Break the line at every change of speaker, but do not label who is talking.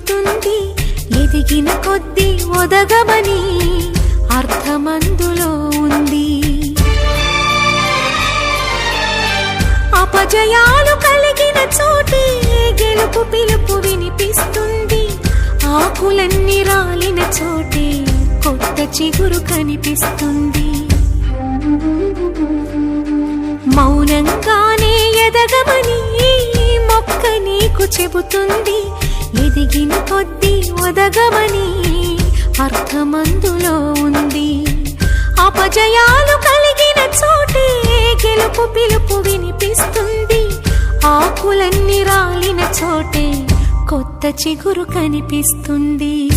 చెబుతుంది. ఎదిగిన కొద్దీ ఒదగమని అర్థమందులో ఉంది. అపజయాలు కలిగిన చోటే గెలుపు పిలుపు వినిపిస్తుంది. ఆకులన్నీ రాలిన చోటే కొత్త చిగురు కనిపిస్తుంది. మౌనంగానే ఎదగమని మొక్క నీకు చెబుతుంది. ఎదిగిన కొద్దీ ఒదగమని అర్థమందులో ఉంది. అపజయాలు కలిగిన చోటే గెలుపు పిలుపు వినిపిస్తుంది. ఆకులన్నీ రాలిన చోటే కొత్త చిగురు కనిపిస్తుంది.